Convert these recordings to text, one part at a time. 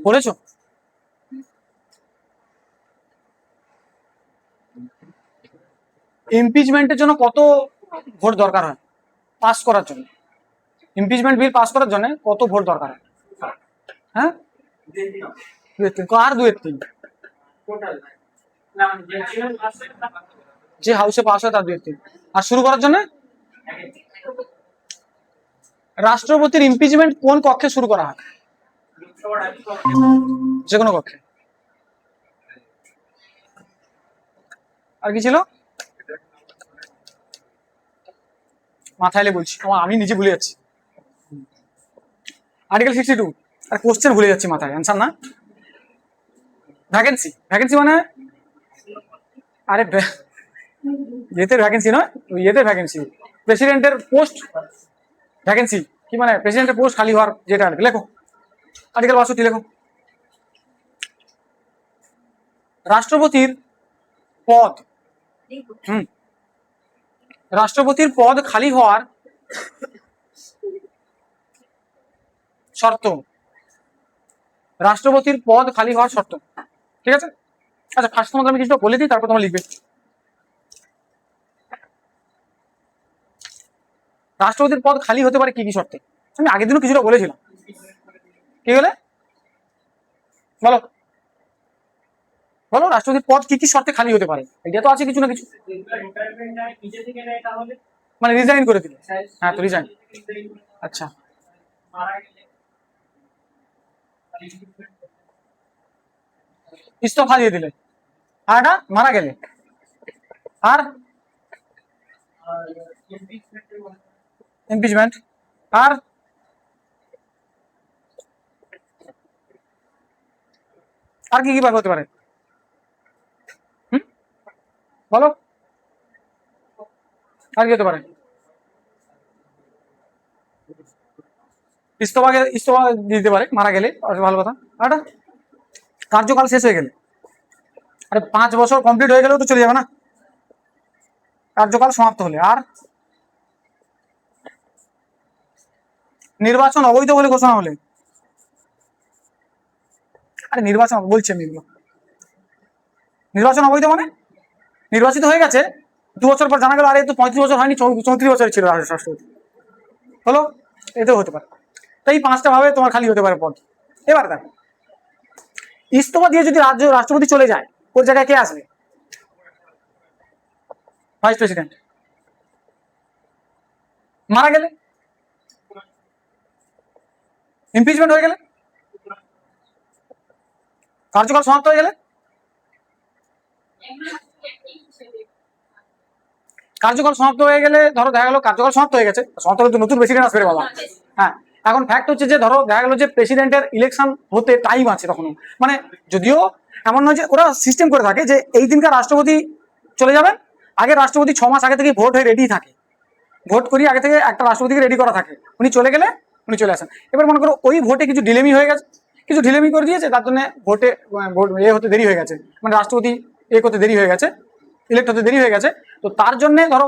পড়েছো? ইমপিচমেন্টের জন্য কত ভোট দরকার হয় পাস করার জন্য? ইমপিচমেন্ট বিল পাস করার জন্য কত ভোট দরকার হয়? হ্যাঁ, 2/3। আর 2/3 যে হাউসে পাস হয় তার 2/3। আর শুরু করার জন্য রাষ্ট্রপতির ইমপিচমেন্ট কোন কক্ষে শুরু করা হয়? যে কোনো কক্ষে। আর কি ছিল মাথায় এলে বলছি, আমি নিজে ভুলে যাচ্ছি। আর্টিকেল 62। আর কোশ্চেন ভুলে যাচ্ছি মাথায়, অ্যান্সার না। ভ্যাকেন্সি, ভ্যাকেন্সি মানে আরে ইয়েতে ভ্যাকেন্সি নয়, ইয়েতে ভ্যাকেন্সি প্রেসিডেন্টের পোস্ট ভ্যাকেন্সি। কি মানে প্রেসিডেন্টের পোস্ট খালি হওয়ার যেটা আর কি। লেখো আর্টিকেল 62 লেখো। রাষ্ট্রপতির পদ, রাষ্ট্রপতির পদ খালি হওয়ার শর্ত, রাষ্ট্রপতির পদ খালি হওয়ার শর্ত, ঠিক আছে? আচ্ছা ফার্স্ট তোমাকে আমি কিছুটা বলে দিই, তারপর তোমরা লিখবে। রাষ্ট্রপতির পদ খালি হতে পারে কি কি শর্তে? আমি আগের দিনও কিছুটা বলেছিলাম। কি বলে বলো, বলো রাষ্ট্রপতির পদ কি কি শর্তে খালি হতে পারে? এটা তো আছে কিছু না কিছু। মানে রিজাইন করে দিলে, হ্যাঁ তো রিজাইন। আচ্ছা, ইস্তফা দিয়ে দিলে, আর এটা মারা গেলে, আর ইমপিচমেন্ট, আর আর কি কি ভাবে হতে পারে? বলো আর কি হতে পারে? ইস্তফা দিতে পারে মারা গেলে, ভালো কথা। আর কার্যকাল শেষ হয়ে গেলে, আরে 5 বছর কমপ্লিট হয়ে গেলেও তো চলে যাবে না, কার্যকাল সমাপ্ত হলে। আর নির্বাচন অবৈধ বলে ঘোষণা হলে, আরে নির্বাচন বলছি আমি এগুলো। নির্বাচন অবৈধ মানে নির্বাচিত হয়ে গেছে 2 বছর পর জানা গেল আরে তো 35 বছর হয়নি, 34 বছর ছিল রাষ্ট্রপতি, হলো, এতেও হতে পারে। তাই 5টা ভাবে তোমার খালি হতে পারে পদ। এবার দেখো, ইস্তফা দিয়ে যদি রাষ্ট্রপতি চলে যায়, ওর জায়গায় কে আসবে? Vice president. মারা গেলে, ইমপিচমেন্ট হয়ে গেলে, কার্যকাল সমাপ্ত হয়ে গেলে, কার্যকাল সমাপ্ত হয়ে গেলে ধরো দেখা গেল কার্যকাল সমাপ্ত হয়ে গেছে, সমাপ্ত হলে তো নতুন প্রেসিডেন্ট আসবে রে বাবা। হ্যাঁ, এখন ফ্যাক্ট হচ্ছে যে ধরো দেখা গেল যে প্রেসিডেন্টের ইলেকশন হতে টাইম আছে তখনও, মানে যদিও এমন নয় যে ওরা সিস্টেম করে থাকে যে এই দিনকার রাষ্ট্রপতি চলে যাবেন, আগে রাষ্ট্রপতি 6 মাস আগে থেকে ভোট হয়ে রেডি থাকে, ভোট করি আগে থেকে একটা রাষ্ট্রপতিকে রেডি করা থাকে, উনি চলে গেলে উনি চলে আসেন। এবার মনে করো ওই ভোটে কিছু ঢিলেমি হয়ে গেছে, কিছু ঢিলেমি করে দিয়েছে, তার জন্য ভোটে ভোট হতে দেরি হয়ে গেছে, মানে রাষ্ট্রপতি করতে দেরি হয়ে গেছে, ইলেক্ট হতে দেরি হয়ে গেছে, তো তার জন্য ধরো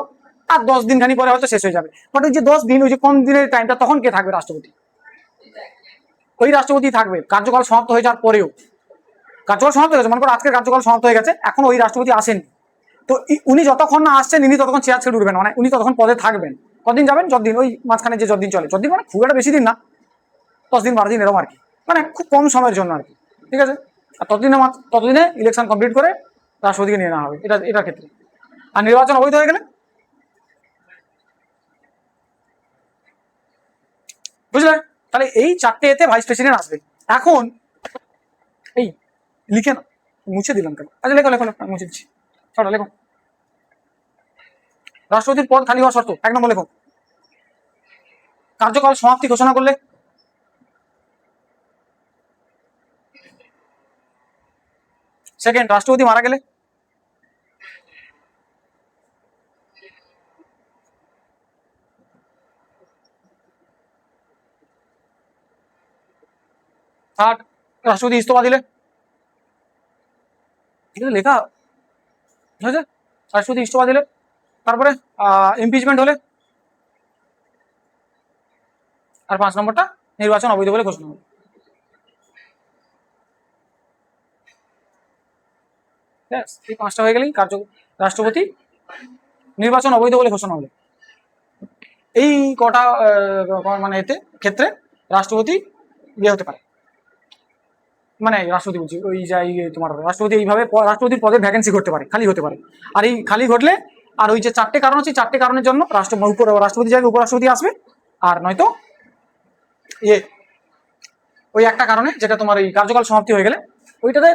আর 10 দিন খানি পরে হয়তো শেষ হয়ে যাবে। বাট ওই যে 10 দিন, ওই যে কম দিনের টাইমটা, তখন কে থাকবে রাষ্ট্রপতি? ওই রাষ্ট্রপতি থাকবে কার্যকাল সমাপ্ত হয়ে যাওয়ার পরেও। কার্যকাল সমাপ্ত হয়ে গেছে, মনে করো আজকের কার্যকাল সমাপ্ত হয়ে গেছে, এখন ওই রাষ্ট্রপতি আসেন, তো উনি যতক্ষণ না আসছেন ইনি ততক্ষণ চেয়ার ছেড়ে উঠবেন, মানে উনি ততক্ষণ পদে থাকবেন। কদিন যাবেন? যতদিন, ওই মাঝখানে যে যতদিন চলে, যতদিন মানে খুব একটা বেশি দিন না, 10 দিন 12 দিন এরকম আর কি, মানে খুব কম সময়ের জন্য আর কি, ঠিক আছে? আর ততদিনে ইলেকশন কমপ্লিট করে রাষ্ট্রপতিকে নিয়ে নেওয়া হবে, এটার ক্ষেত্রে। আর নির্বাচন অবৈধ হয়ে গেলে, বুঝলে? তাহলে এই 4টে এতে ভাইস প্রেসিডেন্ট আসবে। এখন এই লিখে না, মুছে দিলাম কেন? আচ্ছা লেখো লেখো, মুছে দিচ্ছি, ছটা লেখো। রাষ্ট্রপতির পদ খালি হওয়ার শর্ত 1 নম্বর লেখো, কার্যকাল সমাপ্তি ঘোষণা করলে, সেকেন্ড রাষ্ট্রপতি মারা গেলে, থার্ড রাষ্ট্রপতি ইস্তফা দিলে, এটা লেখা হয়েছে, রাষ্ট্রপতি ইস্তফা দিলে, তারপরে ইমপিচমেন্ট হলে, আর 5 নম্বরটা নির্বাচন অবৈধ বলে ঘোষণা হলো। ব্যাস এই 5টা হয়ে গেলেই রাষ্ট্রপতি নির্বাচন অবৈধ বলে ঘোষণা হলো। এই কটা মানে এতে ক্ষেত্রে রাষ্ট্রপতি ইয়ে হতে পারে, মানে রাষ্ট্রপতি বলছি ওই যাই তোমার রাষ্ট্রপতি এইভাবে রাষ্ট্রপতির পদে ভ্যাকেন্সি ঘটতে পারে, খালি হতে পারে। আর এই খালি ঘটলে আর ওই যে 4টে কারণ আছে, 4টে কারণের জন্য রাষ্ট্রপতি জায়গায় উপরাষ্ট্রপতি আসবে, আর নয়তো ইয়ে ওই একটা কারণে যেটা তোমার এই কার্যকাল সমাপ্তি হয়ে গেলে ওইটাতে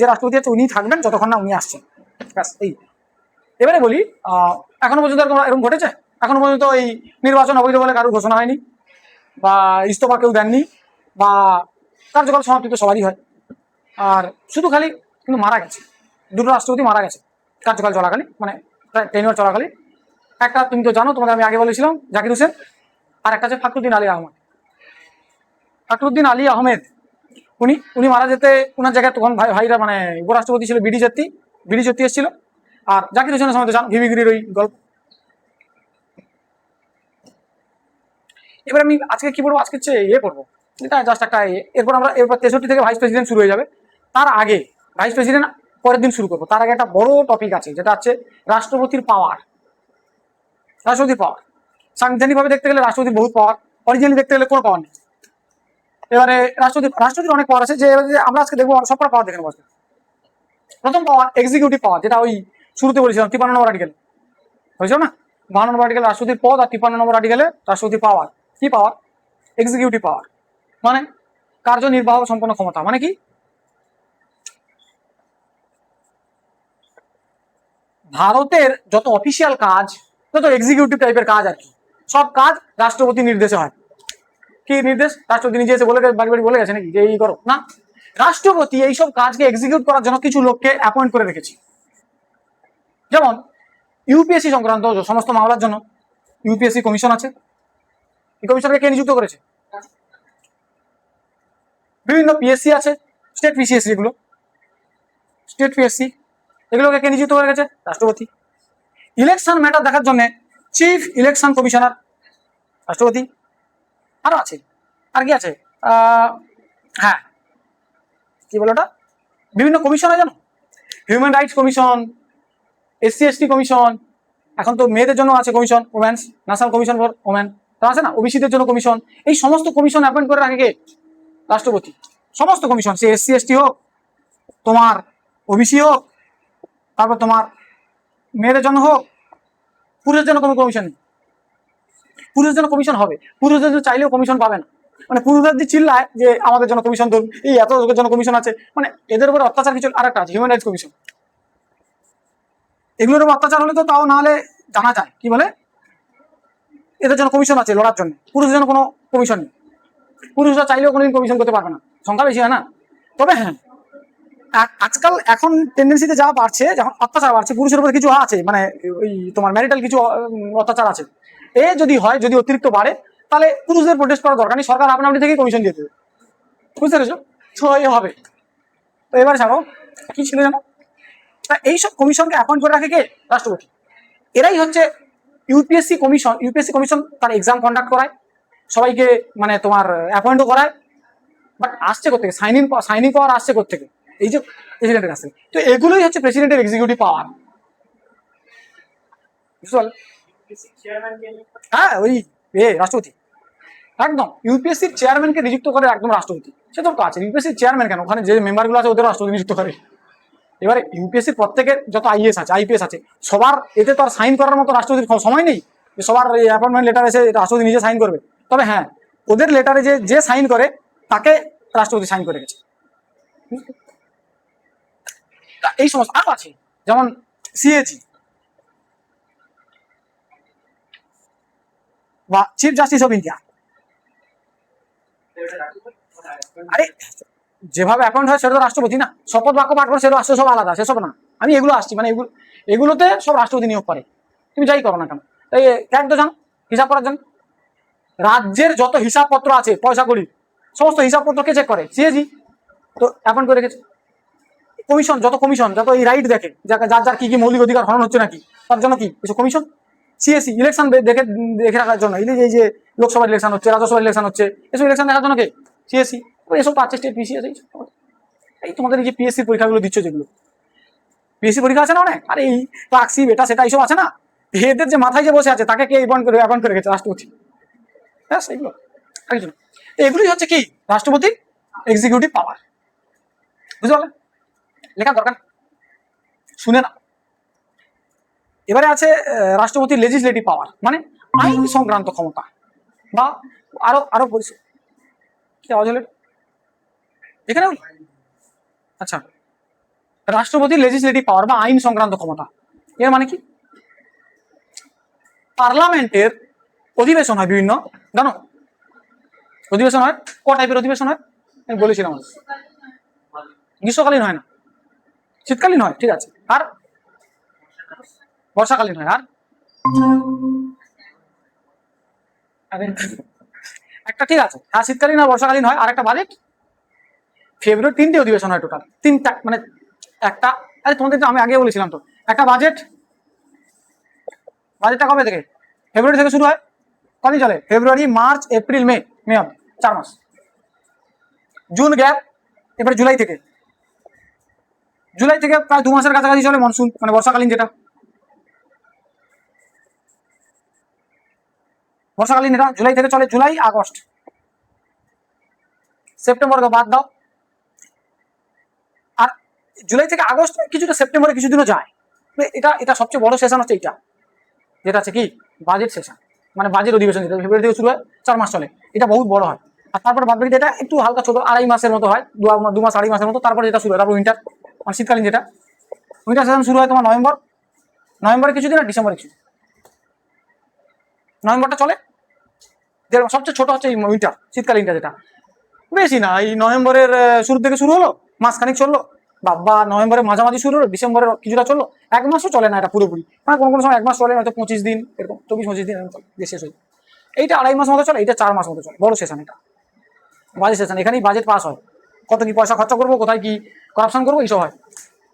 যে রাষ্ট্রপতি আছে উনি থাকবেন যতক্ষণ না উনি আসছেন। ব্যাস এই। এবারে বলি এখনো পর্যন্ত এরকম ঘটেছে? এখনো পর্যন্ত এই নির্বাচন অবৈধ বলে কারোর ঘোষণা হয়নি, বা ইস্তফা কেউ দেননি, বা কার্যকাল সমাপ্তি তো সবারই হয়। আর শুধু খালি কিন্তু মারা গেছে, 2টো রাষ্ট্রপতি মারা গেছে কার্যকাল চলাকালীন, মানে টেনিওর চলাকালীন। একটা তুমি তো জানো, তোমাকে আমি আগে বলেছিলাম, জাকির হোসেন, আর একটা আছে ফখরুদ্দিন আলী আহমেদ। ফখরুদ্দিন আলী আহমেদ উনি মারা যেতে ওনার জায়গায় তখন ভাইরা মানে উপরাষ্ট্রপতি ছিল বিডি জত্তি এসেছিল। আর জাকির হোসেনের সময় তো জানো ভিভিগিরির ওই গল্প। এবার আমি আজকে কি বলবো, আজকে হচ্ছে ইয়ে করবো, এটা জাস্ট একটা এরপর 63 থেকে ভাইস প্রেসিডেন্ট শুরু হয়ে যাবে। তার আগে ভাইস প্রেসিডেন্ট পরের দিন শুরু করবো। তার আগে একটা বড় টপিক আছে, যেটা হচ্ছে রাষ্ট্রপতির পাওয়ার। সাংবিধানিক ভাবে দেখতে গেলে রাষ্ট্রপতির বহুত পাওয়ার, অরিজিনালি দেখতে গেলে কোনো পাওয়ার নেই। এবারে রাষ্ট্রপতির অনেক পাওয়ার আছে, যে আমরা আজকে দেখবো সবটা পাওয়ার দেখে নেবো। প্রথম পাওয়ার এক্সিকিউটিভ পাওয়ার, যেটা ওই শুরুতে বলেছিলাম 53 নম্বর আর্টিকেল হয়েছিল না, 52 নম্বর আর্টিকেল রাষ্ট্রপতির পদ, আর 53 নম্বর আর্টিকেলে রাষ্ট্রপতির পাওয়ার। কি পাওয়ার? এক্সিকিউটিভ পাওয়ার, মানে কার্যনির্বাহ সম্পন্ন ক্ষমতা। মানে কি, ভারতের যত অফিসিয়াল কাজ, যত এক্সিকিউটিভ টাইপের কাজ আর কি, সব কাজ রাষ্ট্রপতির নির্দেশে হয়। কি নির্দেশ? রাষ্ট্রপতি নিজে এসে বাড়ি বাড়ি বলে গেছে নাকি যে এই করো না, রাষ্ট্রপতি এইসব কাজকে এক্সিকিউট করার জন্য কিছু লোককে অ্যাপয়েন্ট করে রেখেছি। যেমন ইউপিএসসি সংক্রান্ত সমস্ত মামলার জন্য ইউপিএসসি কমিশন আছে। এই কমিশনকে কে নিযুক্ত করেছে? বিভিন্ন পিএসসি আছে, স্টেট পিসিএসসি, এগুলো স্টেট পিএসসি, এগুলোকে কে নিযুক্ত করে গেছে? রাষ্ট্রপতি। ইলেকশন ম্যাটার দেখার জন্য চিফ ইলেকশন কমিশনার রাষ্ট্রপতি। আরো আছে, আর কি আছে, হ্যাঁ কি বলো ওটা, বিভিন্ন কমিশন হয় জানো, human rights commission, SC ST commission, এখন তো মেয়েদের জন্য আছে commission, women's national commission for women, তা আছে না, ওবিসিদের জন্য কমিশন। এই সমস্ত কমিশন অ্যাপয়েন্ট করে রাখে কে? রাষ্ট্রপতি। সমস্ত কমিশন, সে এসসি এসটি হোক, তোমার ওবিসি হোক, তারপর তোমার মেয়েদের জন্য হোক, পুরুষের জন্য কোনো কমিশন নেই। পুরুষের জন্য কমিশন হবে, পুরুষদের চাইলেও কমিশন পাবে না। মানে পুরুষদের যে চিল্লায় যে আমাদের জন্য কমিশন ধরুন, এই এত লোকের জন্য কমিশন আছে, মানে এদের উপরে অত্যাচার কিছু। আর একটা আছে হিউম্যান রাইটস কমিশন, এগুলোর উপর অত্যাচার হলে তো তাও না হলে জানা যায় কি বলে, এদের জন্য কমিশন আছে লড়ার জন্য, পুরুষের জন্য কোনো কমিশন নেই। পুরুষরা চাইলেও কোনোদিন কমিশন করতে পারবে না, সংখ্যা বেশি হয় না। তবে হ্যাঁ, আজকাল এখন টেন্ডেন্সিতে যা বাড়ছে, যখন অত্যাচার বাড়ছে পুরুষের উপরে কিছু আছে, মানে ওই তোমার ম্যারিটাল কিছু অত্যাচার আছে, এ যদি হয়, যদি অতিরিক্ত বাড়ে, তাহলে পুরুষদের প্রোটেস্ট করার দরকার নেই, সরকার আপনা থেকেই কমিশন দিয়ে দেবে। বুঝতে পেরেছো? তো এই হবে। তো এবার ছাড়ো, কি ছিল জানো, এইসব কমিশনকে অ্যাপয়েন্ট করে রাখে কে? রাষ্ট্রপতি। এরাই হচ্ছে ইউপিএসসি কমিশন। ইউপিএসসি কমিশন তার এক্সাম কন্ডাক্ট করায়, সবাইকে মানে তোমার অ্যাপয়েন্টও করায়, বাট আসছে কোথেকে? সাইনিং পাওয়ার আসছে কোথেকে? এই যে প্রেসিডেন্টের কাছে। তো এগুলোই হচ্ছে প্রেসিডেন্টের এক্সিকিউটিভ পাওয়ার। বুঝতে পারলে? হ্যাঁ, ওই রাষ্ট্রপতি একদম ইউপিএসসির চেয়ারম্যানকে নিযুক্ত করে একদম রাষ্ট্রপতি। সে তো আছে, ইউপিএসসির চেয়ারম্যান কেন, ওখানে যে মেম্বারগুলো আছে ওদের রাষ্ট্রপতি নিযুক্ত করে। এবারে ইউপিএসসির প্রত্যেকের যত আইএস আছে, আইপিএস আছে, সবার এতে তো আর সাইন করার মতো রাষ্ট্রপতির সময় নেই যে সবার অ্যাপয়েন্টমেন্ট লেটার এসে রাষ্ট্রপতি নিজে সাইন করবে। তবে হ্যাঁ, ওদের লেটারে যে সাইন করে তাকে রাষ্ট্রপতি সাইন করে গেছে। এই সমস্ত আরো আছে, যেমন সিএজি বা চিফ জাস্টিস অফ ইন্ডিয়া। আরে যেভাবে অ্যাপয়েন্ট হয় সেটা তো রাষ্ট্রপতি না, শপথ বাক্য পাঠ করে সেটা রাষ্ট্র সব আলাদা, সেসব না। আমি এগুলো আসছি, মানে এগুলোতে সব রাষ্ট্রপতি নিয়োগ করে, তুমি যাই করো না কেন। তাই ক্যাক তো জানো হিসাব করার জন্য, রাজ্যের যত হিসাবপত্র আছে, পয়সা কড়ি সমস্ত হিসাবপত্রকে চেক করে সিএজি, তো অ্যাপয়েন্ট করে রেখেছে। কমিশন যত এই রাইট দেখে, যার যার কি কি মৌলিক অধিকার হরণ হচ্ছে নাকি, তার জন্য কি এসব কমিশন। সিএসি ইলেকশন দেখে রাখার জন্য, এই যে লোকসভার ইলেকশন হচ্ছে, রাজ্যসভার ইলেকশন হচ্ছে, এসব ইলেকশন দেখার জন্য কে? সিএসি। এসব তো আছে স্টেট পিসিএস। এই তোমাদের এই যে পিএসসি পরীক্ষাগুলো দিচ্ছ যেগুলো, পিএসসি পরীক্ষা আছে না অনেক, আর এই ক্লার্কশিপ এটা সেটা এইসব আছে না, এদের যে মাথায় যে বসে আছে তাকে কে অ্যাপয়েন্ট করে গেছে? রাষ্ট্রপতি। ব্যাস এইগুলো, এগুলোই হচ্ছে কি রাষ্ট্রপতির এক্সিকিউটিভ পাওয়ার। বুঝতে পারলেন? লেখার দরকার শুনে না। এবারে আছে রাষ্ট্রপতির লেজিসলেটিভ পাওয়ার, মানে আইন সংক্রান্ত ক্ষমতা, বা আরো আরো পরিষ্কার কি আওয়াজ হলো এখানে? আচ্ছা, রাষ্ট্রপতির লেজিসলেটিভ পাওয়ার বা আইন সংক্রান্ত ক্ষমতা, এর মানে কি? পার্লামেন্টের অধিবেশন হয় বিভিন্ন, জানো অধিবেশন হয়, ক টাইপের অধিবেশন হয় আমি বলেছিলাম, গ্রীষ্মকালীন হয় না, শীতকালীন হয়, ঠিক আছে, আর বর্ষাকালীন হয়, আর একটা ঠিক আছে, হ্যাঁ শীতকালীন আর বর্ষাকালীন হয়, আর একটা বাজেট ফেব্রুয়ারি, 3টে অধিবেশন হয় টোটাল, 3টা, মানে একটা, আরে তোমাদের তো আমি আগে বলেছিলাম তো, একটা বাজেটটা কবে থেকে? ফেব্রুয়ারি থেকে শুরু হয়, কদিন চলে? ফেব্রুয়ারি, মার্চ, এপ্রিল, মে, মে হবে 4 মাস, জুন গ্যাপ, এবারে জুলাই থেকে প্রায় 2 মাসের কাছাকাছি চলে মনসুন, মানে বর্ষাকালীন যেটা, বর্ষাকালীন এটা জুলাই থেকে চলে, জুলাই, আগস্ট, সেপ্টেম্বর বাদ দাও, আর জুলাই থেকে আগস্ট কিছুটা, সেপ্টেম্বরে কিছুদিনও যায়। এটা সবচেয়ে বড় সেশন হচ্ছে এইটা, যেটা আছে কি বাজেট সেশন, মানে বাজেট অধিবেশন, যেটা ফেব্রুয়ারি থেকে শুরু হয়, 4 মাস চলে, এটা বহুত বড় হয়। আর তারপরে বাদ বাকি যেটা একটু হালকা ছোট, 2.5 মাসের মতো হয়, 2 মাস 2.5 মাসের মতো, তারপরে যেটা শুরু হয়, তারপর উইন্টার, মানে শীতকালীন যেটা, উইন্টার সেশন শুরু হয় তোমার নভেম্বরে কিছুদিন, আর ডিসেম্বরে কিছু, নভেম্বরটা চলে, সবচেয়ে ছোট হচ্ছে এই উইন্টার, শীতকালীনটা যেটা বেশি না, এই নভেম্বরের শুরু থেকে শুরু হলো, মাসখানিক চললো, বা নভেম্বরের মাঝামাঝি শুরু হলো, ডিসেম্বরের কিছুটা চললো, 1 মাসও চলে না এটা পুরোপুরি, মানে কোনো কোনো সময় 1 মাস চলে, হয়তো 25 দিন, এরকম 24-25 দিন এরকম চলে, দিয়ে শেষ হয়ে। এইটা 2.5 মাস মতো চলে, এইটা 4 মাস মতো চলে, বড় সেশন এটা, বাজেট সেশন, এখানেই বাজেট পাস হয়, কত কি পয়সা খরচা করবো, কোথায় কি করাপশন করবো, এইসব হয়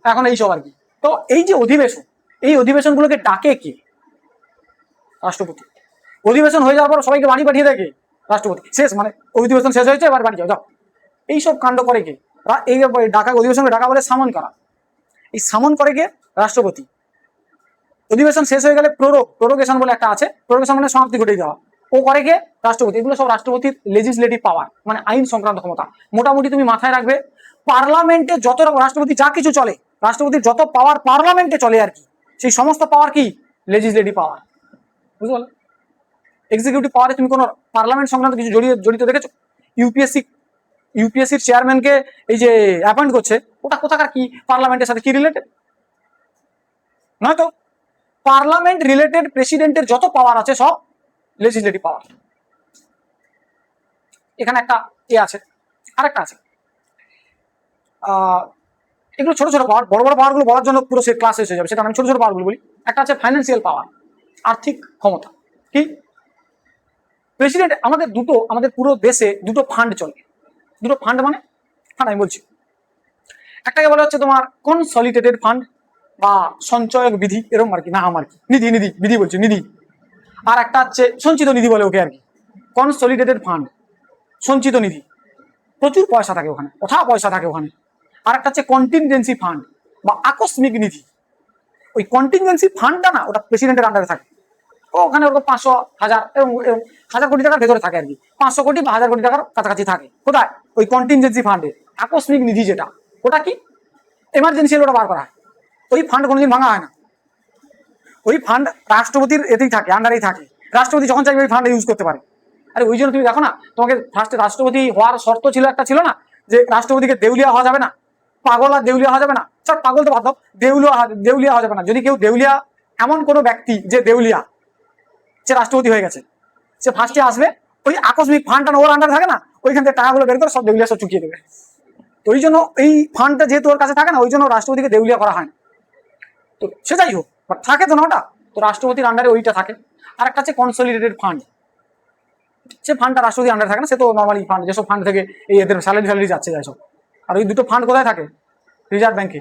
এখন, এইসব আর কি। তো এই যে অধিবেশন, এই অধিবেশনগুলোকে ডাকে কে? রাষ্ট্রপতি। অধিবেশন হয়ে যাওয়ার পর সবাইকে বাড়ি পাঠিয়ে দেয় কে? রাষ্ট্রপতি। শেষ, মানে অধিবেশন শেষ হয়েছে, এবার বাড়ি যাও যাও, এইসব কাণ্ড করে কে? এই ডাকা, অধিবেশনকে ডাকা বলে সামন করা, এই সামন করে কে? রাষ্ট্রপতি। অধিবেশন শেষ হয়ে গেলে প্রোরোগেশন বলে একটা আছে, প্রোরোগেশন মানে সমাপ্তি ঘটিয়ে দেওয়া, ও করে কে? রাষ্ট্রপতি। এগুলো সব রাষ্ট্রপতির লেজিসলেটিভ পাওয়ার, মানে আইন সংক্রান্ত ক্ষমতা। মোটামুটি তুমি মাথায় রাখবে, পার্লামেন্টে যত রাষ্ট্রপতি যা কিছু চলে, রাষ্ট্রপতির যত পাওয়ার পার্লামেন্টে চলে আর কি, সেই সমস্ত পাওয়ার কি? লেজিসলেটিভ পাওয়ার। বুঝতে পারলে? এক্সিকিউটিভ পাওয়ারে তুমি কোনো পার্লামেন্ট সংক্রান্ত কিছু জড়িত দেখেছো? ইউপিএসসির চেয়ারম্যানকে এই যে অ্যাপয়েন্ট করছে, ওটা কোথাকার কি পার্লামেন্টের সাথে কি রিলেটেড? নয় তো, পার্লামেন্ট রিলেটেড প্রেসিডেন্টের যত পাওয়ার আছে সব লেজিসলেটিভ পাওয়ার। এখানে একটা আছে, আরেকটা আছে, এগুলো ছোট ছোট পাওয়ার, বড় বড় পাওয়ারগুলো বলার জন্য পুরো সে ক্লাস শেষ হয়ে যাবে, সেটা আমি ছোট ছোট পাওয়ারগুলো বলি। একটা আছে ফাইন্যান্সিয়াল পাওয়ার, আর্থিক ক্ষমতা। কি? প্রেসিডেন্ট, আমাদের পুরো দেশে দুটো ফান্ড চলে, দুটো ফান্ড, মানে ফান্ড আমি বলছি, একটাকে বলা হচ্ছে তোমার কনসলিডেটেড ফান্ড বা সঞ্চয়ক বিধি, এরকম আর কি, নাম আর কি, বিধি বলছি, নিধি। আর একটা হচ্ছে সঞ্চিত নিধি বলে ওকে আর কি, কনসলিডেটেড ফান্ড, সঞ্চিত নিধি, প্রচুর পয়সা থাকে ওখানে, পয়সা থাকে ওখানে। আর একটা হচ্ছে কন্টিনজেন্সি ফান্ড বা আকস্মিক নিধি। ওই কন্টিনজেন্সি ফান্ডটা না, ওটা প্রেসিডেন্টের আন্ডারে থাকে, ওখানে ওরকম 500, 1000 এরকম 1000 কোটি টাকার ভেতরে থাকে আর কি, 500 কোটি বা 1000 কোটি টাকার কাছাকাছি থাকে। কোথায়? ওই কন্টিনজেন্সি ফান্ডে। আকস্মিক নিধি যেটা, ওটা কি? এমার্জেন্সি ওটা বার করা হয়, ওই ফান্ড কোনোদিন ভাঙা হয় না, ওই ফান্ড রাষ্ট্রপতির এতেই থাকে, আন্ডারেই থাকে, রাষ্ট্রপতি যখন চাইবে ওই ফান্ড ইউজ করতে পারে। আরে ওই জন্য তুমি দেখো না, তোমাকে ফার্স্টে রাষ্ট্রপতি হওয়ার শর্ত ছিল ছিল না, যে রাষ্ট্রপতিকে দেউলিয়া হওয়া যাবে না, পাগল আর দেউলিয়া হওয়া যাবে না, সব পাগল তো বাদ দাও, দেউলিয়া হওয়া যাবে না। যদি কেউ দেউলিয়া, এমন কোনো ব্যক্তি যে দেউলিয়া, সে রাষ্ট্রপতি হয়ে গেছে, সে ফার্স্টে আসবে, ওই আকস্মিক ফান্ডটা ওর আন্ডার থাকে না, ওইখান থেকে টাকাগুলো বের করে সব দেউলিয়া সব চুকিয়ে দেবে। ওই জন্য এই ফান্ডটা যেহেতু ওর কাছে থাকে না, ওই জন্য রাষ্ট্রপতিকে দেউলিয়া করা হয়। তো সে যাই হোক, থাকে তো না ওটা, তো রাষ্ট্রপতির আন্ডারে ওইটা থাকে। আর একটা হচ্ছে কনসলিডেটেড ফান্ড, সে ফান্ডটা রাষ্ট্রপতির আন্ডারে থাকে না, সে তো নর্মালি ফান্ড, যেসব ফান্ড থেকে এই এদের স্যালারি যাচ্ছে যায় সব। আর ওই দুটো ফান্ড কোথায় থাকে? রিজার্ভ ব্যাংকে,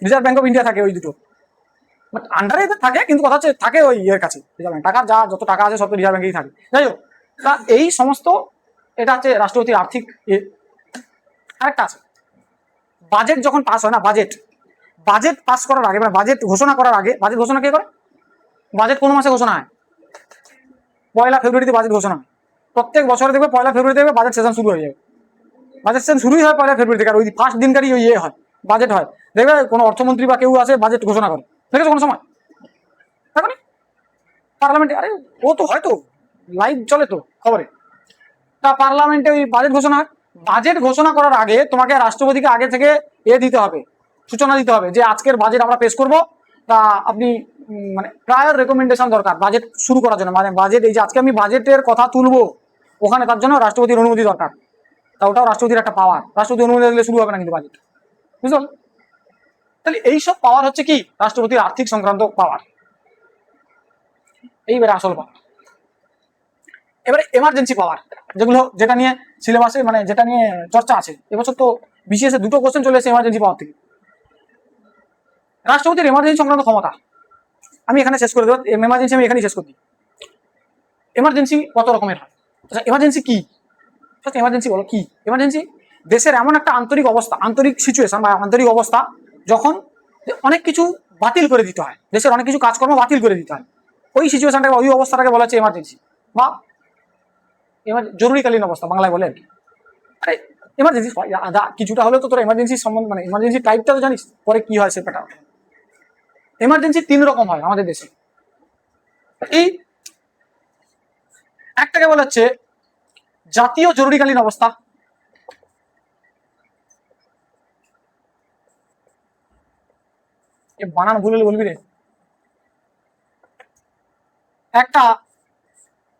রিজার্ভ ব্যাংক অফ ইন্ডিয়া থাকে ওই দুটো, বাট আন্ডারে এদের থাকে, কিন্তু কথা হচ্ছে থাকে ওই ইয়ের কাছে, রিজার্ভ ব্যাংক, টাকা যত টাকা আছে সব তো রিজার্ভ ব্যাংকেই থাকে। যাই হোক, তা এই সমস্ত, এটা হচ্ছে রাষ্ট্রপতির আর্থিক ইয়ে। আরেকটা আছে, বাজেট যখন পাস হয় না, বাজেট পাস করার আগে, মানে বাজেট ঘোষণা করার আগে, বাজেট ঘোষণা কে করে? বাজেট কোন মাসে ঘোষণা হয়? 1 ফেব্রুয়ারিতে বাজেট ঘোষণা হয়। প্রত্যেক বছরে দেখবে 1 ফেব্রুয়ারি থেকে বাজেট সেশন শুরু হয়ে যাবে। বাজেট সেশন শুরুই হয় 1 ফেব্রুয়ারি থেকে, আর ওই ফার্স্ট দিনকারই ওই হয়, বাজেট হয়। দেখবে কোনো অর্থমন্ত্রী বা কেউ আসে বাজেট ঘোষণা করে, দেখেছো কোনো সময়? দেখো নি পার্লামেন্টে, আরে ও তো হয়তো লাইভ চলে তো খবরে, তা পার্লামেন্টে ওই বাজেট ঘোষণা হয়। বাজেট ঘোষণা করার আগে তোমাকে রাষ্ট্রপতিকে আগে থেকে দিতে হবে, সূচনা দিতে হবে যে আজকের বাজেট আমরা পেশ করব। তা আপনি মানে প্রায়র রেকমেন্ডেশন দরকার বাজেট শুরু করার জন্য, মানে বাজেট এই যে আজকে আমি বাজেটের কথা তুলবো, ওখানে তার জন্য রাষ্ট্রপতির অনুমতি দরকার। তা ওটাও রাষ্ট্রপতির একটা পাওয়ার, রাষ্ট্রপতি অনুমতি দিলে শুরু হবে না কিন্তু বাজেট, বুঝল? তাহলে এইসব পাওয়ার হচ্ছে কি রাষ্ট্রপতির আর্থিক সংক্রান্ত পাওয়ার। এইবারে আসল পাওয়ার, এবারে এমার্জেন্সি পাওয়ার, যেটা নিয়ে সিলেবাসে মানে যেটা নিয়ে চর্চা আছে এবছর, তো বিসিএস এ 2টো কোশ্চেন চলে এসেছে এমার্জেন্সি পাওয়ার থেকে। রাষ্ট্রপতির এমার্জেন্সি সংক্রান্ত ক্ষমতা আমি এখানে শেষ করে দেবো, এমার্জেন্সি আমি এখানেই শেষ করে দিই। এমার্জেন্সি কত রকমের হয়? আচ্ছা, এমার্জেন্সি কি? এমার্জেন্সি বলো কি? এমার্জেন্সি দেশের এমন একটা আন্তরিক অবস্থা, আন্তরিক সিচুয়েশন বা আন্তরিক অবস্থা, যখন অনেক কিছু বাতিল করে দিতে হয়, দেশের অনেক কিছু কাজকর্ম বাতিল করে দিতে হয়, ওই সিচুয়েশনটাকে, ওই অবস্থাটাকে বলা হচ্ছে এমার্জেন্সি বা জরুরিকালীন অবস্থা, বাংলায় বলে আর কি। আরে এমার্জেন্সি কিছুটা হলেও তো তোর এমার্জেন্সি সম্বন্ধে, মানে এমার্জেন্সি টাইপটা তো জানিস, পরে কি হয় সেটা। এমার্জেন্সি 3 রকম হয় আমাদের দেশে। এই একটাকে বলা হচ্ছে জাতীয় জরুরিকালীন অবস্থা, বানান ভুল হলে বলবি রে। একটা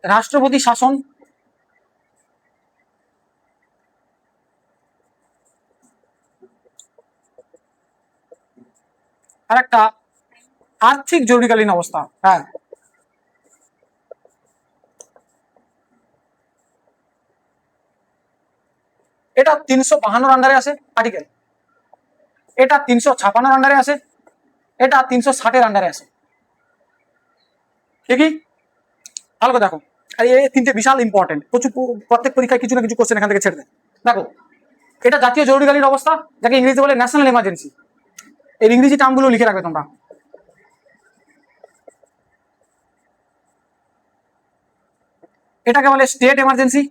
রাষ্ট্রপতি শাসন, আর একটা আর্থিক জরুরিকালীন অবস্থা। হ্যাঁ, এটা 352 আন্ডারে আছে আর্টিকেল, এটা 356 আন্ডারে আছে, এটা 360 আন্ডারে আছে। ঠিকই, ভালো করে দেখো। আর এই 3টে বিশাল ইম্পর্টেন্ট, প্রত্যেক পরীক্ষায় কিছু না কিছু কোশ্চেন এখান থেকে ছেড়ে দেয়। দেখো, এটা জাতীয় জরুরিকালীন অবস্থা, যাকে ইংরেজিতে বলে ন্যাশনাল এমার্জেন্সি। এর ইংরেজি টার্মগুলো লিখে রাখবে তোমরা। এটাকে বলে স্টেট এমার্জেন্সি,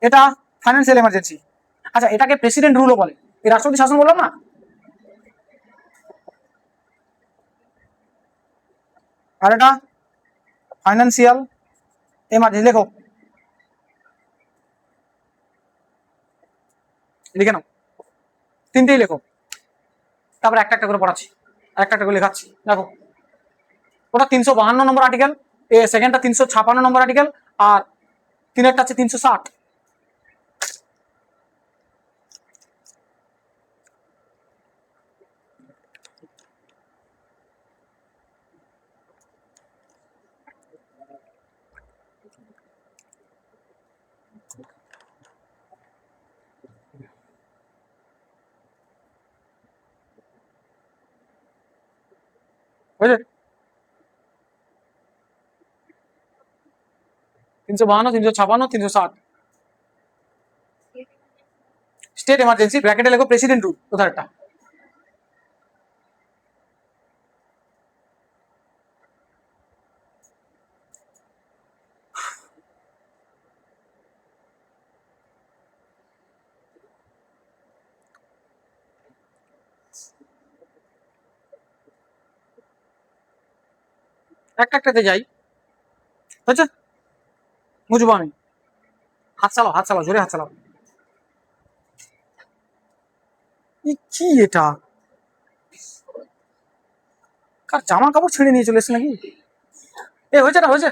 এটা ফাইন্যান্সিয়াল এমার্জেন্সি। আচ্ছা, এটাকে প্রেসিডেন্ট রুলও বলে, এই রাষ্ট্রপতি শাসন বললাম না। আর এটা ফাইন্যান্সিয়াল এমার্জেন্সি, লেখো, লিখে নাও, 3টেই লেখো। তারপর একটা একটা করে পড়াচ্ছি, একটা একটা করে লেখাচ্ছি। দেখো, ওটা 352 নম্বর আর্টিকেল, সেকেন্ডটা 356 নম্বর আর্টিকেল, আর তিনেরটা আছে 360। বুঝলে, 352, 356, 360 স্টেট এমার্জেন্সি, ব্র্যাকেটে লেখো প্রেসিডেন্ট রুল, কোথায় একটা। একটা একটাতে যাই, হচ্ছে বুঝবো আমি। হাত চালাও, হাত চালাও, জোরে হাত চালাও। কি এটা, কার জামা কাপড় ছিঁড়ে নিয়ে চলে এসছে নাকি? হয়েছে না, হয়েছে।